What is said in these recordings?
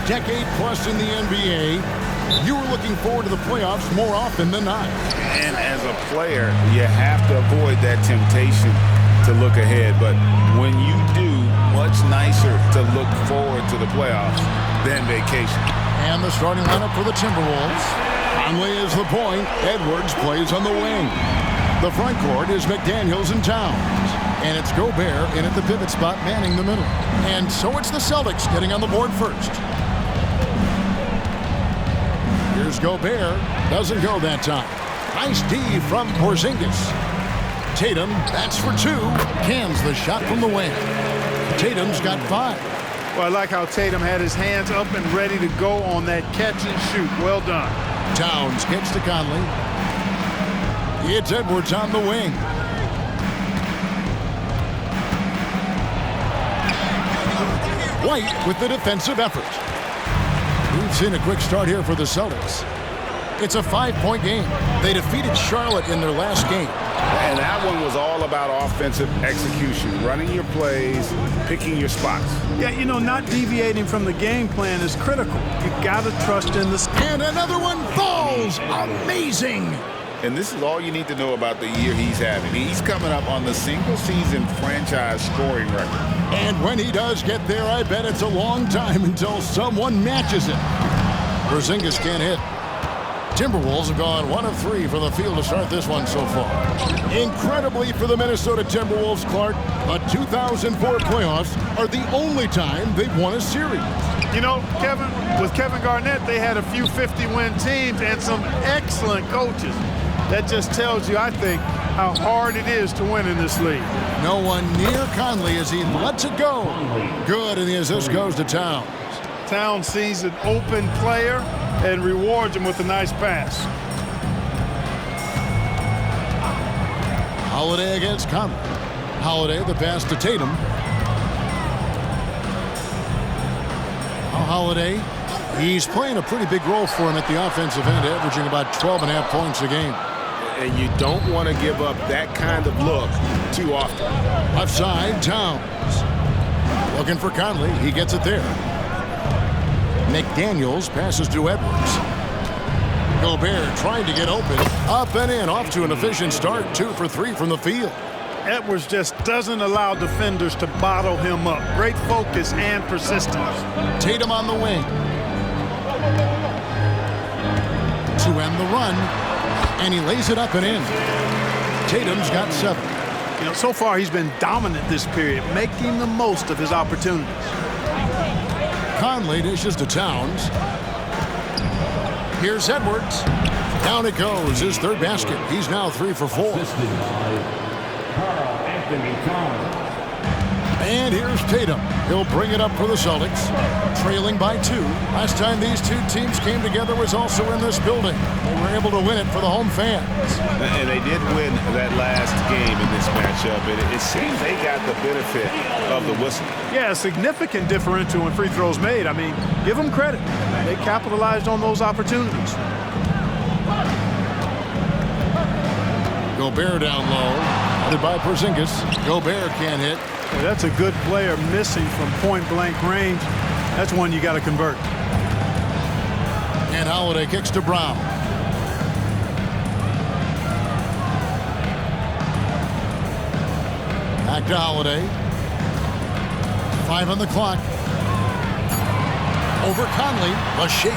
decade plus in the NBA, you were looking forward to the playoffs more often than not. And as a player, you have to avoid that temptation to look ahead. But when you do, much nicer to look forward to the playoffs than vacation. And the starting lineup for the Timberwolves. Conley is the point. Edwards plays on the wing. The front court is McDaniels and Towns. And it's Gobert in at the pivot spot, manning the middle. And so it's the Celtics getting on the board first. Here's Gobert. Doesn't go that time. Nice D from Porzingis. Tatum, that's for two. Cans the shot from the wing. Tatum's got 5. Well, I like how Tatum had his hands up and ready to go on that catch and shoot. Well done. Towns gets to Conley. It's Edwards on the wing. White with the defensive effort. We've seen a quick start here for the Celtics. It's a 5-point game. They defeated Charlotte in their last game. And that one was all about offensive execution, running your plays, picking your spots. Yeah, you know, not deviating from the game plan is critical. You got to trust in the... And another one falls. Amazing. And this is all you need to know about the year he's having. He's coming up on the single-season franchise scoring record. And when he does get there, I bet it's a long time until someone matches it. Porzingis can't hit. Timberwolves have gone 1 of 3 from the field to start this one so far. Incredibly for the Minnesota Timberwolves, Clark, the 2004 playoffs are the only time they've won a series. You know, Kevin, with Kevin Garnett, they had a few 50-win teams and some excellent coaches. That just tells you, I think, how hard it is to win in this league. No one near Conley as he lets it go. Good, and the assist goes to Towns. Towns sees an open player and rewards him with a nice pass. Holiday against Conley. Holiday, the pass to Tatum. Holiday, he's playing a pretty big role for him at the offensive end, averaging about 12.5 points a game. And you don't want to give up that kind of look too often. Left side, Towns. Looking for Conley. He gets it there. McDaniels passes to Edwards. Gobert trying to get open. Up and in. Off to an efficient start. 2 for 3 from the field. Edwards just doesn't allow defenders to bottle him up. Great focus and persistence. Tatum on the wing. To end the run. And he lays it up and in. Tatum's got 7. You know, so far he's been dominant this period, making the most of his opportunities. Conley dishes to Towns. Here's Edwards. Down it goes. His 3rd basket. He's now 3 for 4. And here's Tatum. He'll bring it up for the Celtics, trailing by 2. Last time these two teams came together was also in this building. They were able to win it for the home fans. And they did win that last game in this matchup. And it seems they got the benefit of the whistle. Yeah, a significant differential when free throws made. I mean, give them credit. They capitalized on those opportunities. Gobert down low. Headed by Porzingis. Gobert can't hit. Yeah, that's a good player missing from point-blank range. That's one you got to convert. And Holiday kicks to Brown. Back to Holiday. 5 on the clock. Over Conley. A shake.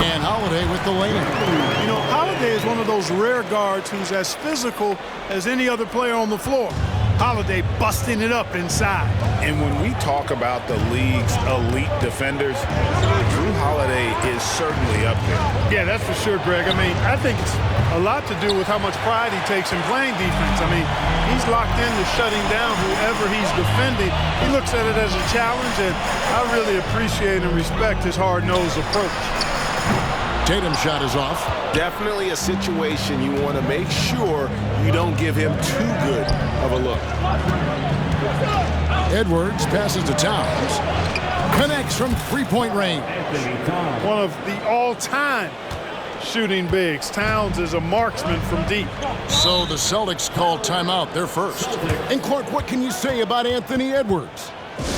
And Holiday with the lane. You know, Holiday is one of those rare guards who's as physical as any other player on the floor. Holiday busting it up inside. And when we talk about the league's elite defenders, Drew Holiday is certainly up there. Yeah, that's for sure, Greg. I mean, I think it's a lot to do with how much pride he takes in playing defense. I mean, he's locked into shutting down whoever he's defending. He looks at it as a challenge, and I really appreciate and respect his hard-nosed approach. Tatum's shot is off. Definitely a situation you want to make sure you don't give him too good of a look. Edwards passes to Towns. Connects from 3-point range. One of the all-time shooting bigs. Towns is a marksman from deep. So the Celtics call timeout. They're first. And Clark, what can you say about Anthony Edwards?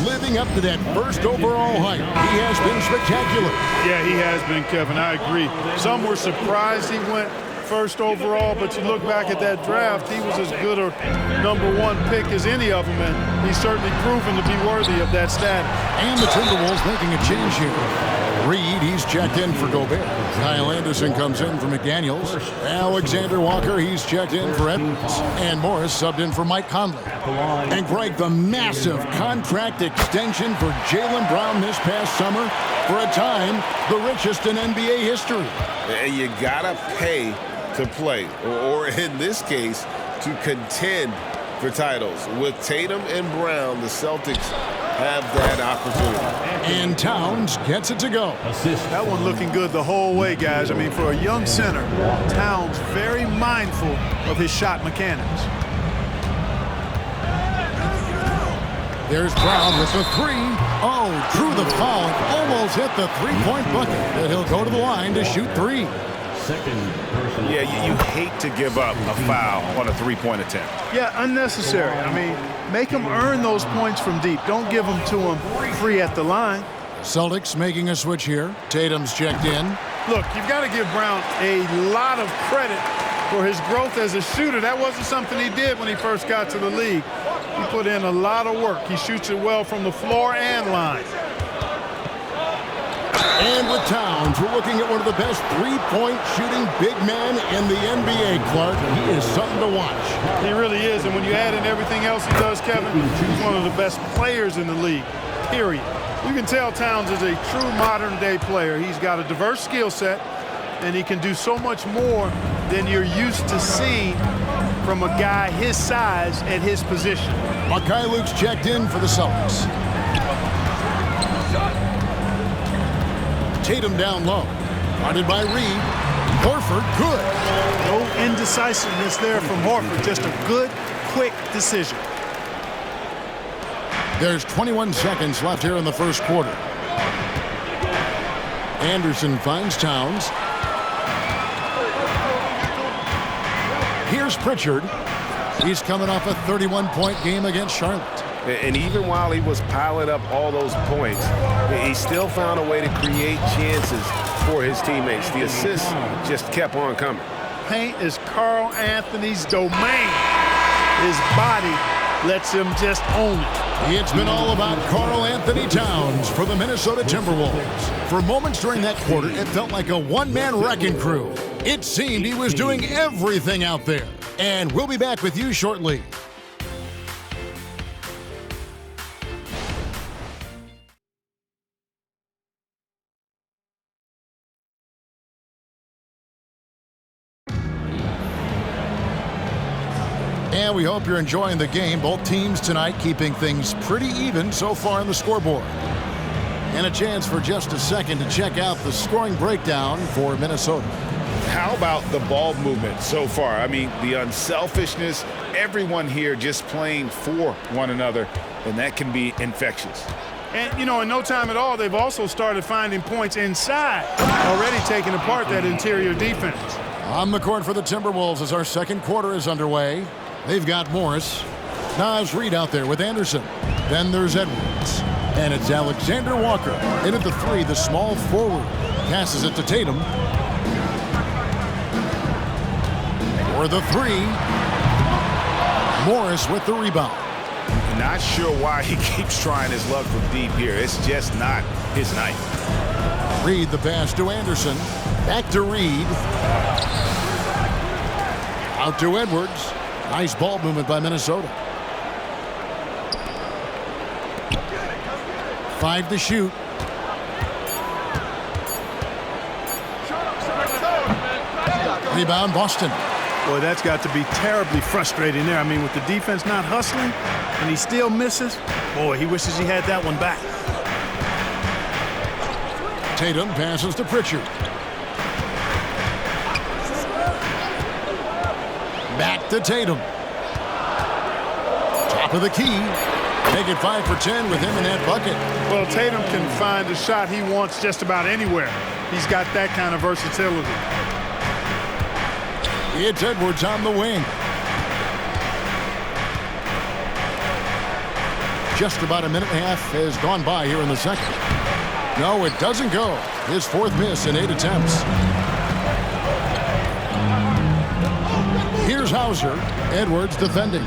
living up to that first overall hype. He has been spectacular. Yeah, he has been, Kevin. I agree. Some were surprised he went first overall, but you look back at that draft, he was as good a #1 pick as any of them, and he's certainly proven to be worthy of that status. And the Timberwolves making a change here. Reed, he's checked in for Gobert. Kyle Anderson comes in for McDaniels. Alexander Walker, he's checked in for Edwards. And Morris subbed in for Mike Conley. And Greg, the massive contract extension for Jaylen Brown this past summer, for a time, the richest in NBA history. And you gotta pay to play, or in this case, to contend for titles. With Tatum and Brown, the Celtics have that opportunity. And Towns gets it to go. That one looking good the whole way, guys. I mean, for a young center, Towns very mindful of his shot mechanics. There's Brown with the three. Oh, drew the foul. Almost hit the three-point bucket. But he'll go to the line to shoot three. Yeah, you hate to give up a foul on a three-point attempt. Yeah, unnecessary. I mean, make them earn those points from deep. Don't give them to them free at the line. Celtics making a switch here. Tatum's checked in. Look, you've got to give Brown a lot of credit for his growth as a shooter. That wasn't something he did when he first got to the league. He put in a lot of work. He shoots it well from the floor and line. And with Towns, we're looking at one of the best three-point shooting big men in the NBA, Clark. He is something to watch. He really is, and when you add in everything else he does, Kevin, he's one of the best players in the league, period. You can tell Towns is a true modern-day player. He's got a diverse skill set, and he can do so much more than you're used to seeing from a guy his size at his position. Luke's checked in for the Celtics. Tatum down low. Guarded by Reed. Horford, good. No indecisiveness there from Horford. Just a good, quick decision. There's 21 seconds left here in the first quarter. Anderson finds Towns. Here's Pritchard. He's coming off a 31-point game against Charlotte. And even while he was piling up all those points, he still found a way to create chances for his teammates. The assists just kept on coming. Paint is Karl Anthony's domain. His body lets him just own it. It's been all about Karl Anthony Towns for the Minnesota Timberwolves. For moments during that quarter, it felt like a one-man wrecking crew. It seemed he was doing everything out there. And we'll be back with you shortly. And we hope you're enjoying the game. Both teams tonight keeping things pretty even so far on the scoreboard. And a chance for just a second to check out the scoring breakdown for Minnesota. How about the ball movement so far? I mean, the unselfishness, everyone here just playing for one another, and that can be infectious. And, you know, in no time at all, they've also started finding points inside, already taking apart that interior defense. On the court for the Timberwolves as our second quarter is underway. They've got Morris. Naz Reid out there with Anderson. Then there's Edwards. And it's Alexander Walker. In at the three, the small forward. Passes it to Tatum. For the three. Morris with the rebound. Not sure why he keeps trying his luck from deep here. It's just not his night. Reid the pass to Anderson. Back to Reid. Out to Edwards. Nice ball movement by Minnesota. 5 to shoot. Rebound Boston. Boy, that's got to be terribly frustrating there. I mean, with the defense not hustling and he still misses, boy, he wishes he had that one back. Tatum passes to Pritchard. Back to Tatum. Top of the key. Make it 5 for 10 with him in that bucket. Well, Tatum can find a shot he wants just about anywhere. He's got that kind of versatility. It's Edwards on the wing. just about a minute and a half has gone by here in the second. No, it doesn't go. His fourth miss in 8 attempts. Here's Hauser. Edwards defending.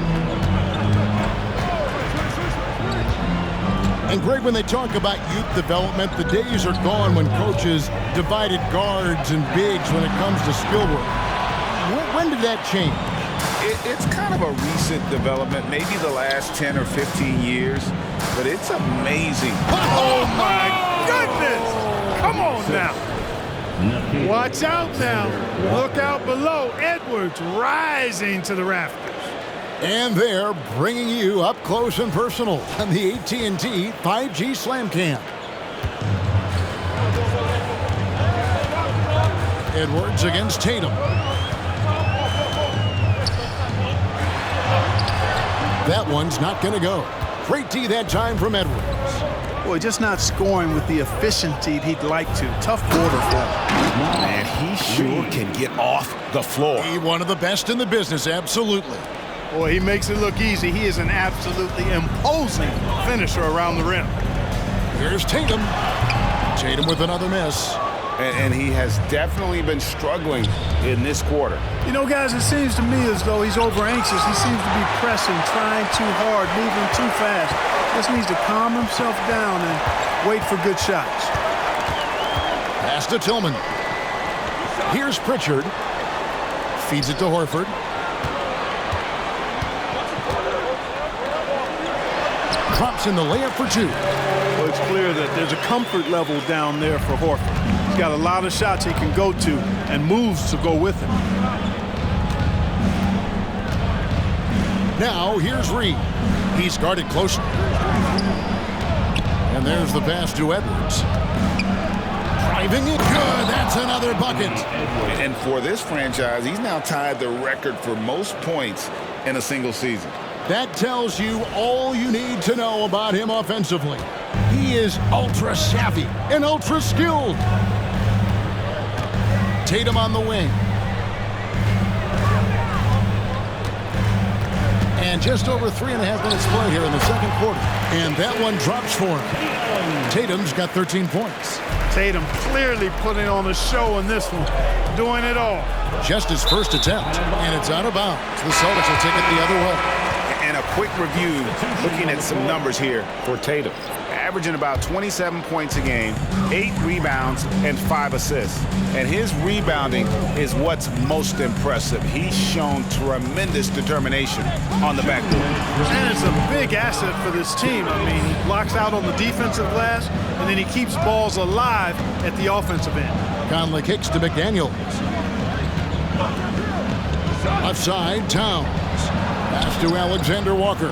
And Greg, when they talk about youth development, the days are gone when coaches divided guards and bigs when it comes to skill work. When did that change? It's kind of a recent development, maybe the last 10 or 15 years, but it's amazing. Oh, my goodness! Come on now. Watch out now. Look out below. Edwards rising to the rafters. And they're bringing you up close and personal on the AT&T 5G Slam Cam. Edwards against Tatum. That one's not going to go. Great D that time from Edwards. Boy, just not scoring with the efficiency he'd like to. Tough quarter for him. Man, he sure can get off the floor. He one of the best in the business, absolutely. Boy, he makes it look easy. He is an absolutely imposing finisher around the rim. Here's Tatum. Tatum with another miss. And he has definitely been struggling in this quarter. You know, guys, it seems to me as though he's over anxious. He seems to be pressing, trying too hard, moving too fast. Just needs to calm himself down and wait for good shots. Pass to Tillman. Here's Pritchard. Feeds it to Horford. Drops in the layup for 2. Well, it's clear that there's a comfort level down there for Horford. He's got a lot of shots he can go to and moves to go with him. Now here's Reed. He's guarded closely. And there's the pass to Edwards. Driving it good. That's another bucket. And for this franchise, he's now tied the record for most points in a single season. That tells you all you need to know about him offensively. He is ultra savvy and ultra skilled. Tatum on the wing. And just over 3.5 minutes play here in the second quarter. And that one drops for him. Tatum's got 13 points. Tatum clearly putting on a show in this one. Doing it all. Just his first attempt. And it's out of bounds. The Celtics will take it the other way. And a quick review, looking at some numbers here for Tatum. Averaging about 27 points a game, 8 rebounds, and 5 assists. And his rebounding is what's most impressive. He's shown tremendous determination on the backboard. And it's a big asset for this team. I mean, he blocks out on the defensive glass, and then he keeps balls alive at the offensive end. Conley kicks to McDaniels. Left side, Towns. Pass to Alexander Walker.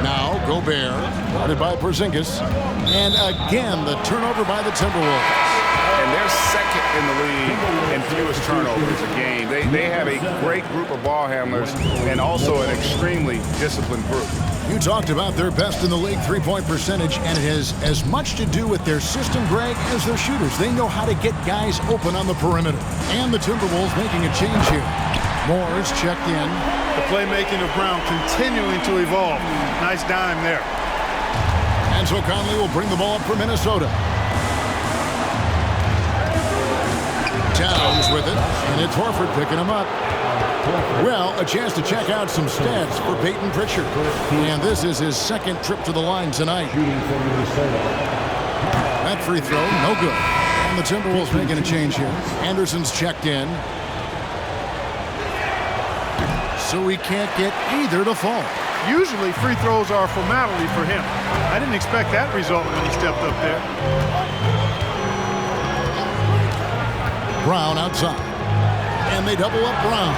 Now Gobert, guarded by Porzingis. And again, the turnover by the Timberwolves. And they're second in the league in fewest turnovers a game. They have a great group of ball handlers and also an extremely disciplined group. You talked about their best in the league three-point percentage, and it has as much to do with their system, Greg, as their shooters. They know how to get guys open on the perimeter. And the Timberwolves making a change here. Moore's checked in. The playmaking of Brown continuing to evolve. Nice dime there. And so Conley will bring the ball up for Minnesota. Towns with it, and it's Horford picking him up. Well, a chance to check out some stats for Peyton Pritchard. And this is his second trip to the line tonight. That free throw, no good. And the Timberwolves making a change here. Anderson's checked in. So he can't get either to fall. Usually free throws are a formality for him. I didn't expect that result when he stepped up there. Brown outside. And they double up Brown.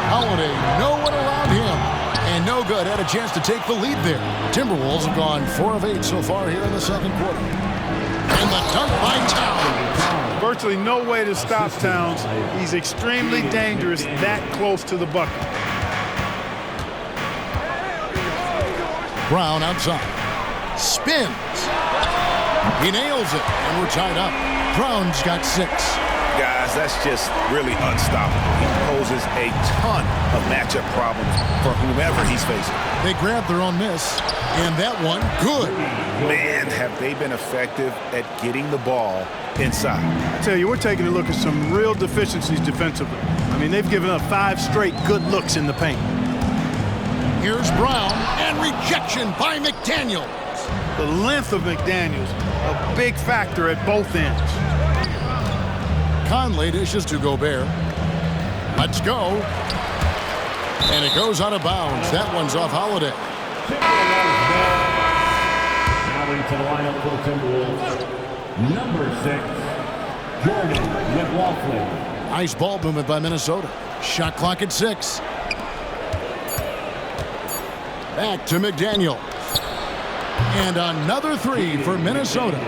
Holiday, no one around him. And no good. Had a chance to take the lead there. Timberwolves have gone 4 of 8 so far here in the second quarter. And the dunk by Towns. Virtually no way to stop Towns. He's extremely dangerous that close to the bucket. Brown outside. Spins. He nails it. And we're tied up. Brown's got 6. Guys, that's just really unstoppable. He poses a ton of matchup problems for whomever he's facing. They grabbed their own miss, and that one, good. Man, have they been effective at getting the ball inside. I tell you, we're taking a look at some real deficiencies defensively. I mean, they've given up 5 straight good looks in the paint. Here's Brown, and rejection by McDaniels. The length of McDaniels, a big factor at both ends. Conley dishes to Gobert. Let's go. And it goes out of bounds. That one's off Holiday. Now into the lineup for the Timberwolves, number 6, Jordan McLaughlin. Nice ball movement by Minnesota. Shot clock at 6. Back to McDaniel. And another 3 for Minnesota.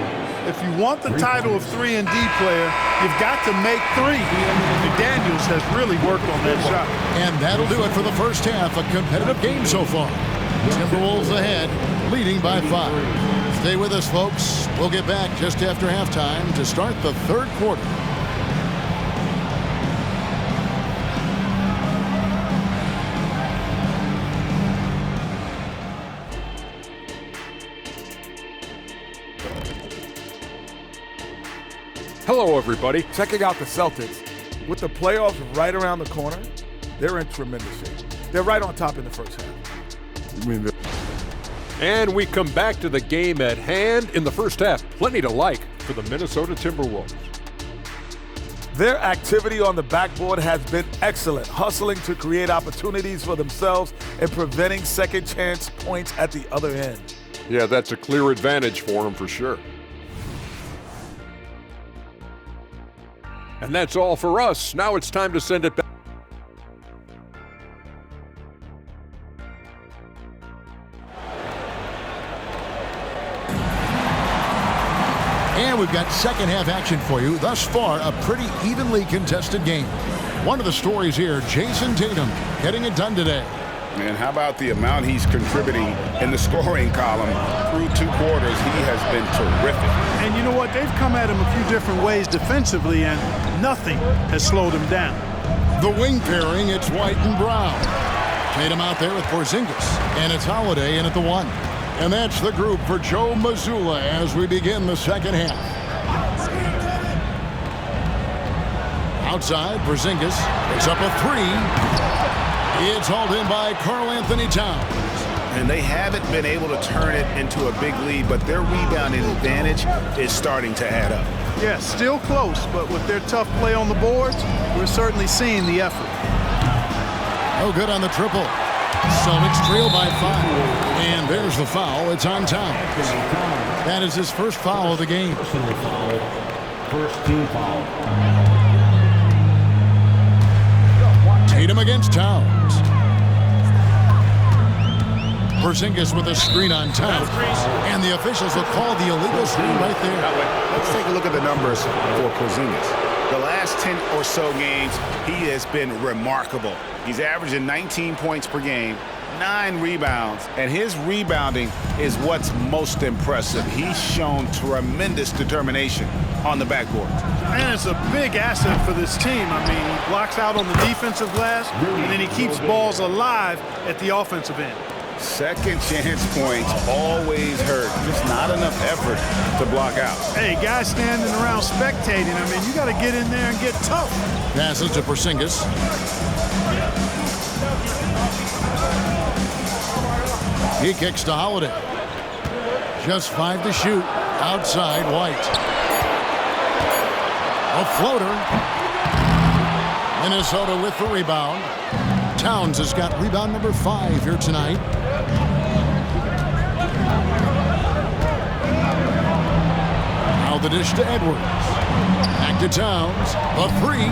If you want the title of 3-and-D player, you've got to make 3. McDaniels has really worked on that shot. And that'll do it for the first half. A competitive game so far. Timberwolves ahead, leading by 5. Stay with us, folks. We'll get back just after halftime to start the third quarter. Hello, everybody. Checking out the Celtics. With the playoffs right around the corner, they're in tremendous shape. They're right on top in the first half. And we come back to the game at hand in the first half. Plenty to like for the Minnesota Timberwolves. Their activity on the backboard has been excellent, hustling to create opportunities for themselves and preventing second chance points at the other end. Yeah, that's a clear advantage for them for sure. And that's all for us. Now it's time to send it back. And we've got second half action for you. Thus far, a pretty evenly contested game. One of the stories here, Jason Tatum getting it done today. And how about the amount he's contributing in the scoring column through 2 quarters? He has been terrific. And you know what? They've come at him a few different ways defensively, and nothing has slowed him down. The wing pairing, it's White and Brown. Tatum out there with Porzingis, and it's Holiday in at the 1. And that's the group for Joe Mazzulla as we begin the second half. Outside, Porzingis picks up a 3. It's hauled in by Karl-Anthony Towns. And they haven't been able to turn it into a big lead, but their rebounding advantage is starting to add up. Yeah, still close, but with their tough play on the boards, we're certainly seeing the effort. No good on the triple. Celtics trail by 5. And there's the foul. It's on Towns. That is his first foul of the game. First team foul. Tatum against Towns. Porzingis with a screen on Towns. And the officials will call the illegal screen right there. Let's take a look at the numbers for Porzingis. The last 10 or so games, he has been remarkable. He's averaging 19 points per game, 9 rebounds, and his rebounding is what's most impressive. He's shown tremendous determination on the backboard. And it's a big asset for this team. I mean, he blocks out on the defensive glass, and then he keeps balls alive at the offensive end. Second chance points always hurt. Just not enough effort to block out. Hey, guys standing around spectating, I mean, you got to get in there and get tough. Passes to Porzingis. He kicks to Holiday. Just 5 to shoot. Outside, White. A floater. Minnesota with the rebound. Towns has got rebound number 5 here tonight. Now the dish to Edwards. Back to Towns. A 3.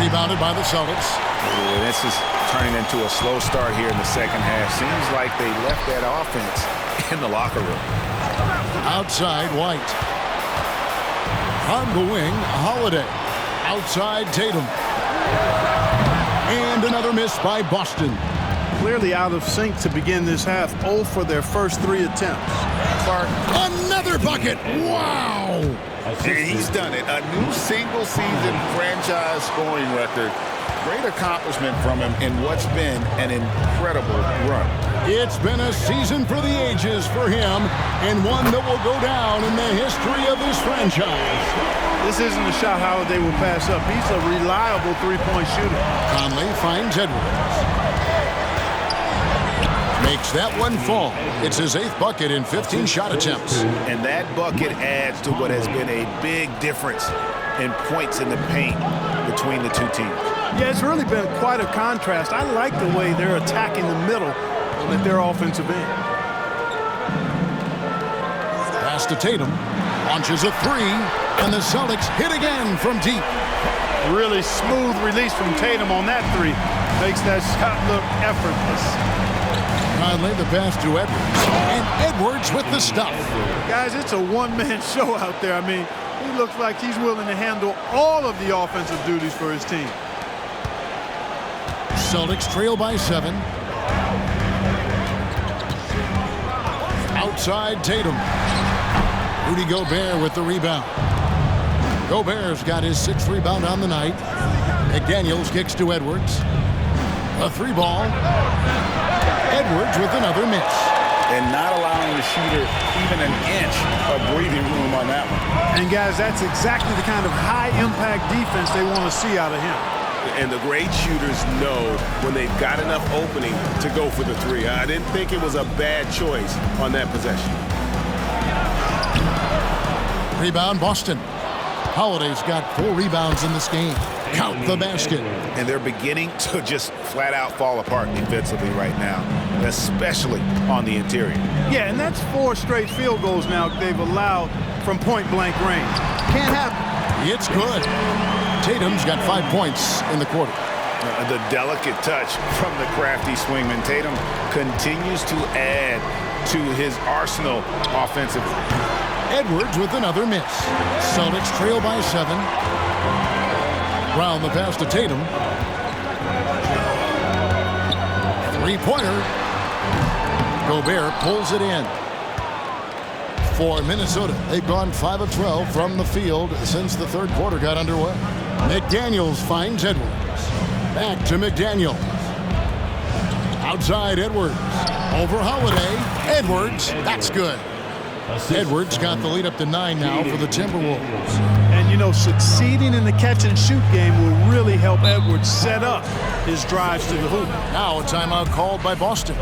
Rebounded by the Celtics. Yeah, this is turning into a slow start here in the second half. Seems like they left that offense in the locker room. Outside, White. On the wing, Holiday. Outside, Tatum. And another miss by Boston. Clearly out of sync to begin this half. 0 for their first 3 attempts. Clark. Another bucket. Wow. And he's done it. A new single-season franchise scoring record. Great accomplishment from him in what's been an incredible run. It's been a season for the ages for him, and one that will go down in the history of his franchise. This isn't a shot Holiday will pass up. He's a reliable three-point shooter. Conley finds Edwards. Makes that one fall. It's his 8th bucket in 15 shot attempts. And that bucket adds to what has been a big difference in points in the paint between the two teams. Yeah, it's really been quite a contrast. I like the way they're attacking the middle at their offensive end. Pass to Tatum. Launches a 3, and the Celtics hit again from deep. Really smooth release from Tatum on that 3. Makes that shot look effortless. Conley the pass to Edwards, and Edwards with the stuff. Guys, it's a one-man show out there. I mean, he looks like he's willing to handle all of the offensive duties for his team. Celtics trail by 7. Outside Tatum. Rudy Gobert with the rebound. Gobert's got his 6th rebound on the night. McDaniels kicks to Edwards. A 3-ball. Edwards with another miss. And not allowing the shooter even an inch of breathing room on that one. And guys, that's exactly the kind of high-impact defense they want to see out of him. And the great shooters know when they've got enough opening to go for the 3. I didn't think it was a bad choice on that possession. Rebound Boston. Holiday's got 4 rebounds in this game. Count the basket. And they're beginning to just flat out fall apart defensively right now, especially on the interior. Yeah, and that's 4 straight field goals now they've allowed from point-blank range. Can't happen. It's good. Tatum's got 5 points in the quarter. The delicate touch from the crafty swingman. Tatum continues to add to his arsenal offensively. Edwards with another miss. Celtics trail by 7. Brown the pass to Tatum. 3-pointer. Gobert pulls it in. For Minnesota, they've gone 5 of 12 from the field since the 3rd quarter got underway. McDaniels finds Edwards. Back to McDaniels. Outside Edwards. Over Holiday. Edwards. That's good. Edwards got the lead up to 9 now for the Timberwolves. And, you know, succeeding in the catch-and-shoot game will really help Edwards set up his drives to the hoop. Now a timeout called by Boston.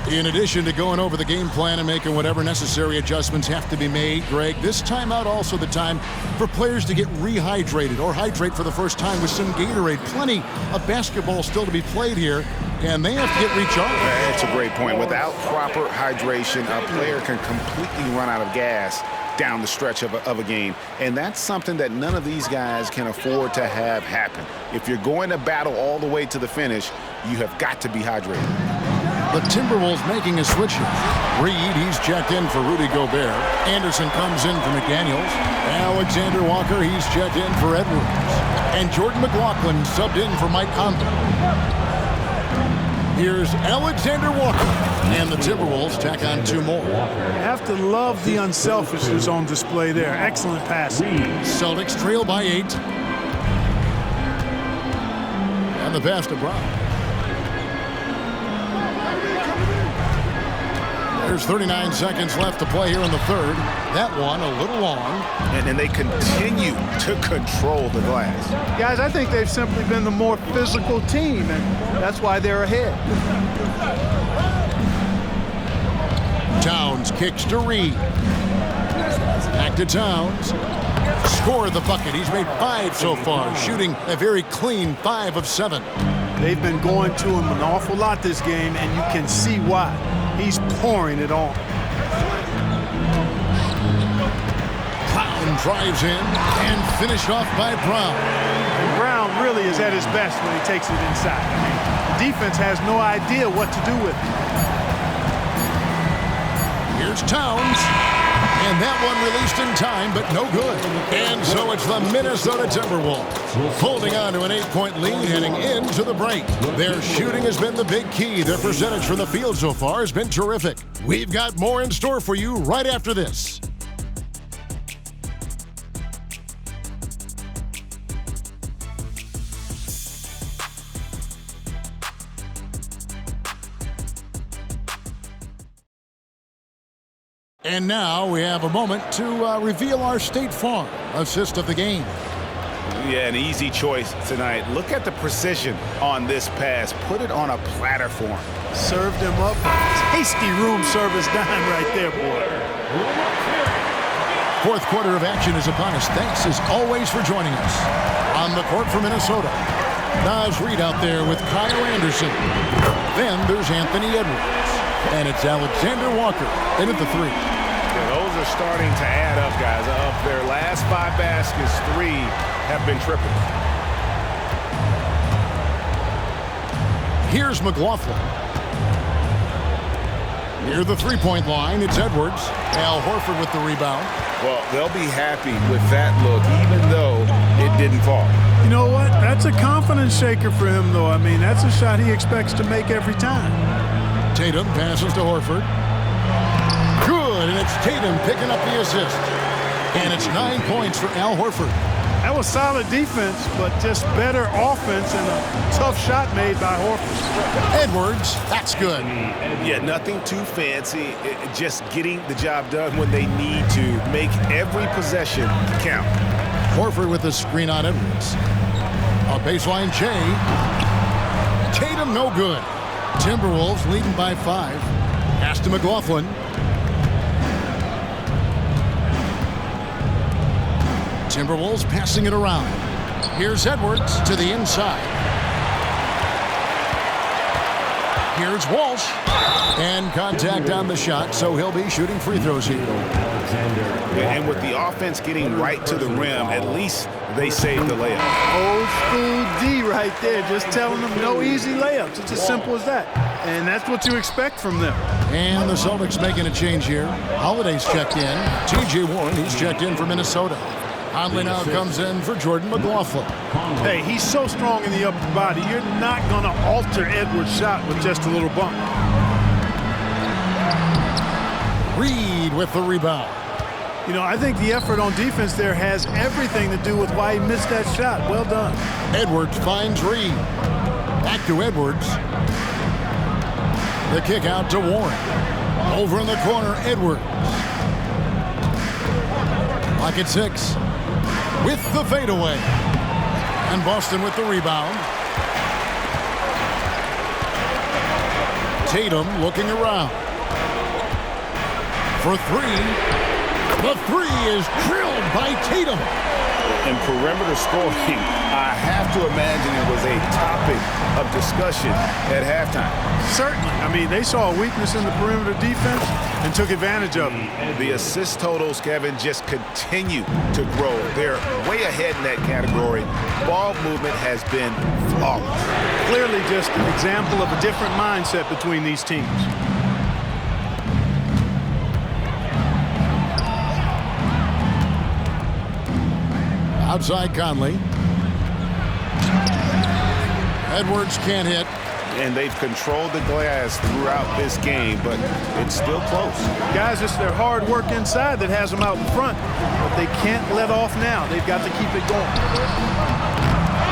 In addition to going over the game plan and making whatever necessary adjustments have to be made, Greg, this timeout also the time for players to get rehydrated or hydrate for the first time with some Gatorade. Plenty of basketball still to be played here, and they have to get recharged. That's a great point. Without proper hydration, a player can completely run out of gas down the stretch of a game. And that's something that none of these guys can afford to have happen. If you're going to battle all the way to the finish, you have got to be hydrated. The Timberwolves making a switch here. Reed, he's checked in for Rudy Gobert. Anderson comes in for McDaniels. Alexander Walker, he's checked in for Edwards. And Jordan McLaughlin subbed in for Mike Conley. Here's Alexander Walker. And the Timberwolves tack on 2 more. You have to love the unselfishness on display there. Excellent passing. Celtics trail by 8. And the pass to Brown. There's 39 seconds left to play here in the 3rd. That one a little long. And they continue to control the glass. Guys, I think they've simply been the more physical team, and that's why they're ahead. Towns kicks to Reed. Back to Towns. Score the bucket. He's made 5 so far, shooting a very clean 5 of 7. They've been going to him an awful lot this game, and you can see why. He's pouring it on. Brown drives in and finished off by Brown. And Brown really is at his best when he takes it inside. I mean, the defense has no idea what to do with it. Here's Towns. And that one released in time, but no good. And so it's the Minnesota Timberwolves holding on to an 8-point lead heading into the break. Their shooting has been the big key. Their percentage from the field so far has been terrific. We've got more in store for you right after this. And now we have a moment to reveal our State Farm assist of the game. Yeah, an easy choice tonight. Look at the precision on this pass. Put it on a platter for him. Served him up. Tasty room service dime right there, boy. Fourth quarter of action is upon us. Thanks as always for joining us. On the court for Minnesota, Naz Reid out there with Kyle Anderson. Then there's Anthony Edwards. And it's Alexander Walker in at the three. Yeah, those are starting to add up, guys. Of their last 5 baskets, 3 have been triples. Here's McLaughlin. Near the three-point line, it's Edwards. Al Horford with the rebound. Well, they'll be happy with that look, even though it didn't fall. You know what? That's a confidence shaker for him, though. I mean, that's a shot he expects to make every time. Tatum passes to Horford. Good, and it's Tatum picking up the assist. And it's 9 points for Al Horford. That was solid defense, but just better offense and a tough shot made by Horford. Edwards, that's good. Yeah, nothing too fancy. Just getting the job done when they need to. Make every possession count. Horford with the screen on Edwards. A baseline J. Tatum no good. Timberwolves leading by 5. Pass to McLaughlin. Timberwolves passing it around. Here's Edwards to the inside. Here's Walsh. And contact on the shot, so he'll be shooting free throws here. And with the offense getting right to the rim, at least they saved the layup. Old school D right there, just telling them no easy layups. It's as simple as that. And that's what you expect from them. And the Celtics making a change here. Holiday's checked in. T.J. Warren, he's checked in for Minnesota. Conley now comes in for Jordan McLaughlin. Hey, he's so strong in the upper body, you're not going to alter Edwards' shot with just a little bump. Reid with the rebound. You know, I think the effort on defense there has everything to do with why he missed that shot. Well done. Edwards finds Reid. Back to Edwards. The kick out to Warren. Over in the corner, Edwards. Lock at 6. With the fadeaway. And Boston with the rebound. Tatum looking around. For 3. The 3 is drilled by Tatum. In perimeter scoring, I have to imagine it was a topic of discussion at halftime. Certainly. I mean, they saw a weakness in the perimeter defense and took advantage of it. The assist totals, Kevin, just continue to grow. They're way ahead in that category. Ball movement has been flawless. Clearly just an example of a different mindset between these teams. Outside Conley. Edwards can't hit. And they've controlled the glass throughout this game, but it's still close. Guys, it's their hard work inside that has them out in front, but they can't let off now. They've got to keep it going.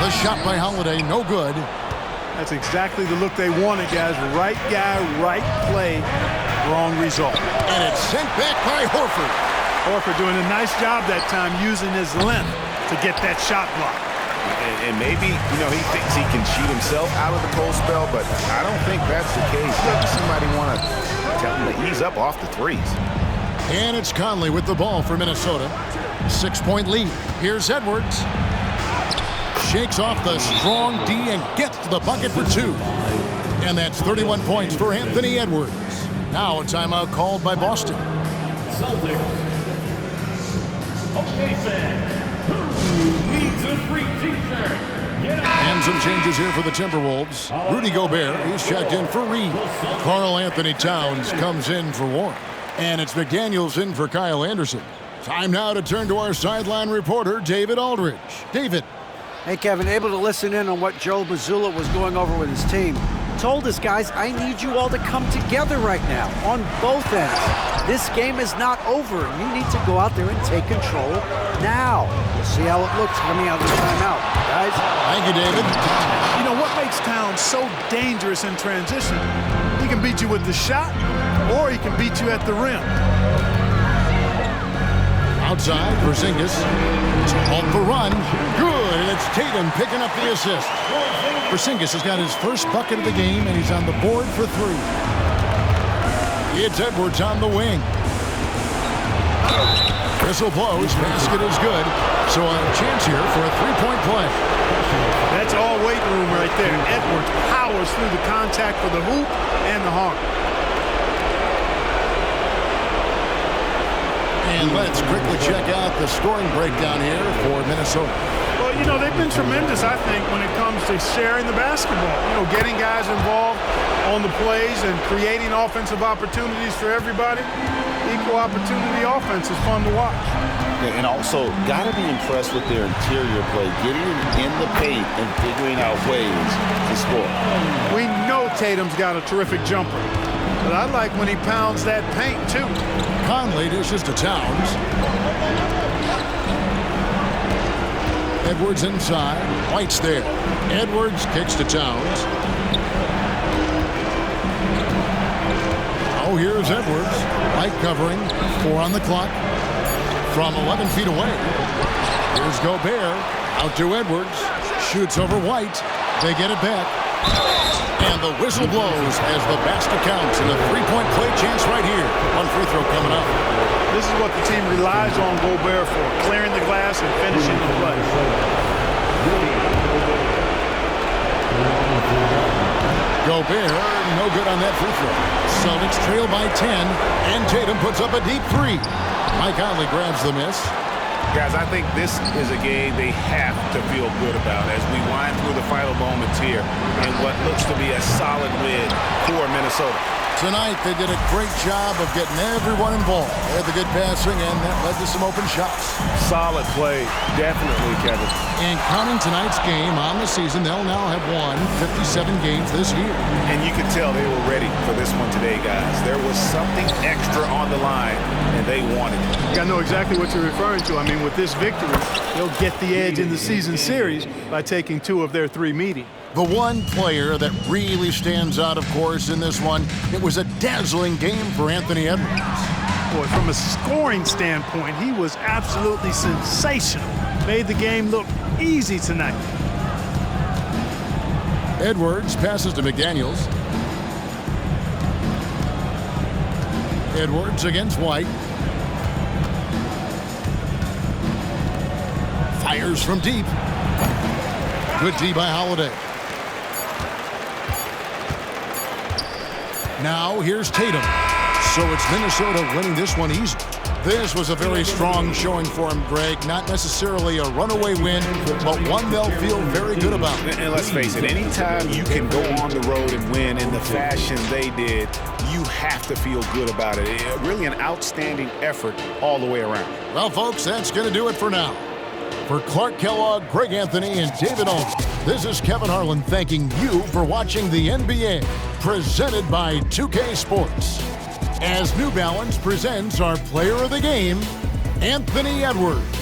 The shot by Holiday, no good. That's exactly the look they wanted, guys. Right guy, right play, wrong result. And it's sent back by Horford. Horford doing a nice job that time using his length to get that shot block. And maybe, you know, he thinks he can cheat himself out of the cold spell, but I don't think that's the case. Maybe somebody want to tell him to ease up off the threes. And it's Conley with the ball for Minnesota. 6-point lead. Here's Edwards. Shakes off the strong D and gets to the bucket for 2. And that's 31 points for Anthony Edwards. Now a timeout called by Boston. Celtics. Okay, fan. Who needs a free t-shirt? And some changes here for the Timberwolves. Rudy Gobert, he's checked in for Reid. Karl Anthony Towns comes in for Warren. And it's McDaniels in for Kyle Anderson. Time now to turn to our sideline reporter, David Aldridge. David. Hey, Kevin, able to listen in on what Joe Mazzulla was going over with his team. Told us, guys, I need you all to come together right now on both ends. This game is not over, and you need to go out there and take control now. We'll see how it looks coming out of the timeout, guys. Thank you, David. You know, what makes Towns so dangerous in transition? He can beat you with the shot, or he can beat you at the rim. Outside, Porzingis. It's a halt the run. Good, and it's Tatum picking up the assist. Porzingis has got his first bucket of the game, and he's on the board for 3. It's Edwards on the wing. Whistle blows. Basket is good. So a chance here for a three-point play. That's all weight room right there. Edwards powers through the contact for the hoop and the heart. And let's quickly check out the scoring breakdown here for Minnesota. Well, you know, they've been tremendous, I think, when it comes to sharing the basketball. You know, getting guys involved on the plays and creating offensive opportunities for everybody. Equal opportunity offense is fun to watch. Yeah, and also, got to be impressed with their interior play, getting in the paint and figuring out ways to score. We know Tatum's got a terrific jumper, but I like when he pounds that paint, too. Conley dishes to Towns. Edwards inside. White's there. Edwards kicks to Towns. Oh, here's Edwards. White covering. 4 on the clock. From 11 feet away. Here's Gobert. Out to Edwards. Shoots over White. They get it back. And the whistle blows as the basket counts. And a three-point play chance right here. One free throw coming up. This is what the team relies on Gobert for. Clearing the glass and finishing the play. Gobert, no good on that free throw. Celtics trail by 10, and Tatum puts up a deep 3. Mike Conley grabs the miss. Guys, I think this is a game they have to feel good about as we wind through the final moments here in what looks to be a solid win for Minnesota. Tonight, they did a great job of getting everyone involved. They had the good passing, and that led to some open shots. Solid play, definitely, Kevin. And counting tonight's game on the season, they'll now have won 57 games this year. And you could tell they were ready for this one today, guys. There was something extra on the line, and they wanted it. I know exactly what you're referring to. I mean, with this victory, they'll get the edge in the season series by taking 2 of their 3 meetings. The one player that really stands out, of course, in this one, it was a dazzling game for Anthony Edwards. Boy, from a scoring standpoint, he was absolutely sensational. Made the game look easy tonight. Edwards passes to McDaniels. Edwards against White. Fires from deep. Good D by Holiday. Now here's Tatum. So it's Minnesota winning this one easy. This was a very strong showing for him, Greg. Not necessarily a runaway win, but one they'll feel very good about. And let's face it, anytime you can go on the road and win in the fashion they did, you have to feel good about it. Really an outstanding effort all the way around. Well, folks, that's going to do it for now. For Clark Kellogg, Greg Anthony, and David Owen, this is Kevin Harlan thanking you for watching the NBA, presented by 2K Sports. As New Balance presents our player of the game, Anthony Edwards.